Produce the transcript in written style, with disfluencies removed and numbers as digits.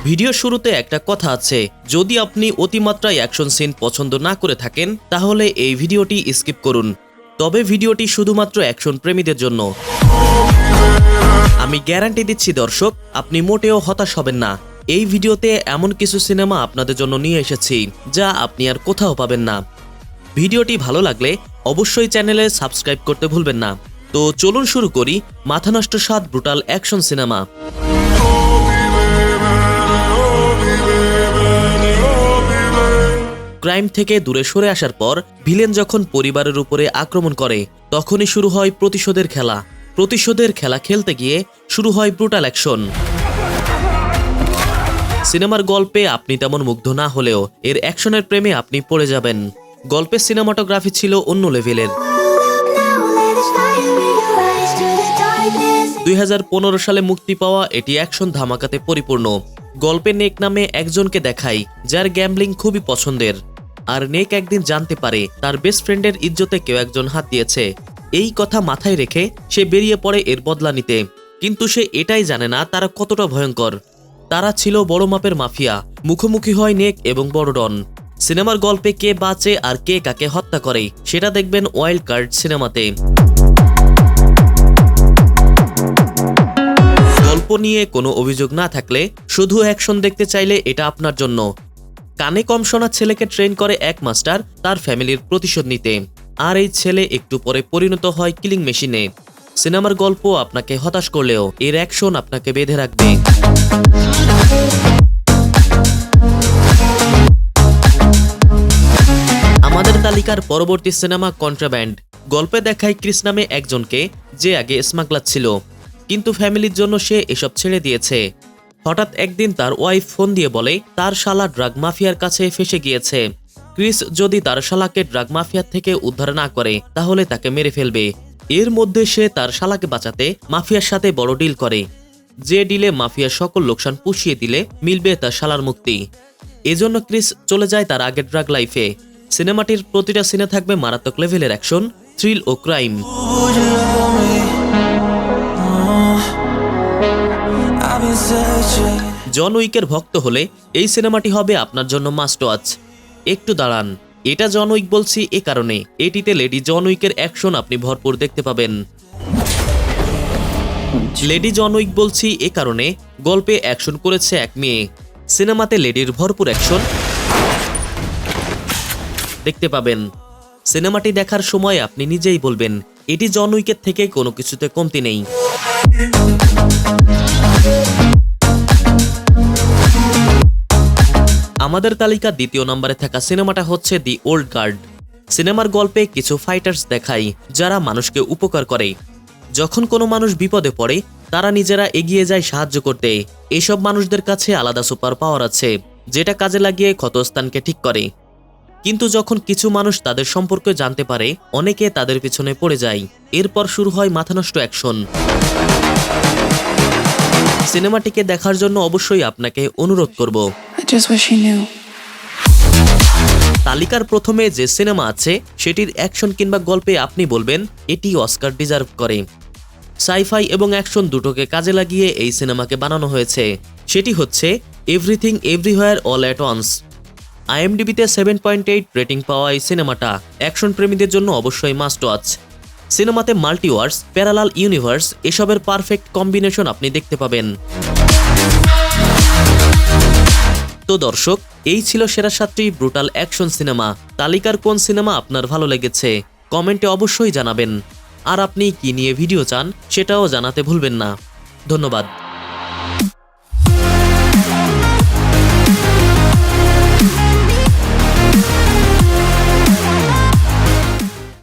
Video শুরুতে একটা কথা আছে, যদি আপনি অতিমাত্রায় অ্যাকশন সিন পছন্দ না করে থাকেন তাহলে এই ভিডিওটি স্কিপ করুন। তবে ভিডিওটি শুধুমাত্র অ্যাকশন প্রেমীদের জন্য। আমি গ্যারান্টি দিচ্ছি দর্শক, আপনি মোটেও হতাশ হবেন না। এই ভিডিওতে এমন কিছু সিনেমা আপনাদের জন্য নিয়ে এসেছি যা আপনি আর কোথাও পাবেন না। ভিডিওটি ভালো লাগলে অবশ্যই চ্যানেলে সাবস্ক্রাইব করতে ভুলবেন না। তো চলুন শুরু করি মাথানষ্ট 7 ব্রুটাল অ্যাকশন সিনেমা। ক্রাইম থেকে দূরে সরে আসার পর ভিলেন যখন পরিবারের উপরে আক্রমণ করে তখনই শুরু হয় প্রতিশোধের খেলা। প্রতিশোধের খেলা খেলতে গিয়ে শুরু হয় ব্রুটাল অ্যাকশন। সিনেমার গল্পে আপনি তেমন মুগ্ধ না হলেও এর অ্যাকশনের প্রেমে আপনি পড়ে যাবেন। গল্পের সিনেমাটোগ্রাফি ছিল অন্য লেভেলের। 2015 সালে মুক্তি পাওয়া এটি অ্যাকশন ধামাকাতে পরিপূর্ণ। গল্পে নেক নামে একজনকে দেখায় যার গ্যাম্বলিং খুবই পছন্দের। আর নেক একদিন জানতে পারে তার বেস্ট ফ্রেন্ডের ইজ্জতে কেউ একজন হাত দিয়েছে। এই কথা মাথায় রেখে সে বেরিয়ে পড়ে এর বদলা নিতে। কিন্তু সে এটাই জানে না তারা কতটা ভয়ঙ্কর। তারা ছিল বড় মাপের মাফিয়া। মুখোমুখি হয় নেক এবং বড় ডন। সিনেমার গল্পে কে বাঁচে আর কে কাকে হত্যা করে সেটা দেখবেন ওয়াইল্ড কার্ড সিনেমাতে। গল্প নিয়ে কোনো অভিযোগ না থাকলে, শুধু অ্যাকশন দেখতে চাইলে এটা আপনার জন্য। কানে কম শোনা ছেলেকে ট্রেন করে এক মাস্টার তার ফ্যামিলির প্রতিশোধ নিতে, আর এই ছেলে একটু পরে পরিণত হয় কিলিং মেশিনে। সিনেমার গল্প আপনাকে হতাশ করলেও এর অ্যাকশন আপনাকে বেঁধে রাখবে। আমাদের তালিকার পরবর্তী সিনেমা কন্ট্রাব্যান্ড। গল্পে দেখায় ক্রিস নামে একজনকে যে আগে স্মাগলার ছিল, কিন্তু ফ্যামিলির জন্য সে এসব ছেড়ে দিয়েছে। হঠাৎ একদিন তার ওয়াইফ ফোন দিয়ে বলে তার শালা ড্রাগ মাফিয়ার কাছে ফেসে গিয়েছে। ক্রিস যদি তার শালাকে ড্রাগ মাফিয়ার থেকে উদ্ধার না করে তাহলে তাকে মেরে ফেলবে। এর মধ্যে সে তার শালাকে বাঁচাতে মাফিয়ার সাথে বড় ডিল করে, যে ডিলে মাফিয়ার সকল লোকসান পুষিয়ে দিলে মিলবে তার শালার মুক্তি। এজন্য ক্রিস চলে যায় তার আগের ড্রাগ লাইফে। সিনেমাটির প্রতিটা সিনে থাকবে মারাত্মক লেভেলের অ্যাকশন, থ্রিল ও ক্রাইম। জন উইকের ভক্ত হলে এই সিনেমাটি হবে আপনার জন্য মাস্ট ওয়াচ। একটু দাঁড়ান, এটা জন উইক বলছি এ কারণে এটিতে লেডি জন উইকের অ্যাকশন আপনি ভরপুর দেখতে পাবেন। লেডি জন উইক বলছি এ কারণে গল্পে অ্যাকশন করেছে এক মেয়ে। সিনেমাতে লেডির ভরপুর অ্যাকশন দেখতে পাবেন। সিনেমাটি দেখার সময় আপনি নিজেই বলবেন এটি জন উইকের থেকে কোনো কিছুতে কমতি নেই। আমাদের তালিকা দ্বিতীয় নম্বরে থাকা সিনেমাটা হচ্ছে দি ওল্ড গার্ড। সিনেমার গল্পে কিছু ফাইটার্স দেখায় যারা মানুষকে উপকার করে। যখন কোনো মানুষ বিপদে পড়ে তারা নিজেরা এগিয়ে যায় সাহায্য করতে। এসব মানুষদের কাছে আলাদা সুপার পাওয়ার আছে যেটা কাজে লাগিয়ে ক্ষতস্থানকে ঠিক করে। কিন্তু যখন কিছু মানুষ তাদের সম্পর্কে জানতে পারে অনেকে তাদের পিছনে পড়ে যায়। এরপর শুরু হয় মাথানষ্ট অ্যাকশন। সিনেমাটিকে দেখার জন্য অবশ্যই আপনাকে অনুরোধ করব। তালিকার প্রথমে যে সিনেমা আছে সেটির অ্যাকশন কিংবা গল্পে আপনি বলবেন এটি অস্কার ডিজার্ভ করে। সাইফাই এবং অ্যাকশন দুটোকে কাজে লাগিয়ে এই সিনেমাকে বানানো হয়েছে। সেটি হচ্ছে everything everywhere all at once. IMDb-তে 7.8 রেটিং পাওয়া এই সিনেমাটা অ্যাকশন প্রেমীদের জন্য অবশ্যই মাস্ট ওয়াচ। সিনেমাতে মাল্টিভার্স, প্যারালাল ইউনিভার্স এসবের পারফেক্ট কম্বিনেশন আপনি দেখতে পাবেন। তো দর্শক, এই ছিল সেরা 7টি ব্রুটাল অ্যাকশন সিনেমা। তালিকার কোন সিনেমা আপনার ভালো লেগেছে কমেন্টে অবশ্যই জানাবেন। আর আপনি কি নিয়ে ভিডিও চান সেটাও জানাতে ভুলবেন না। ধন্যবাদ।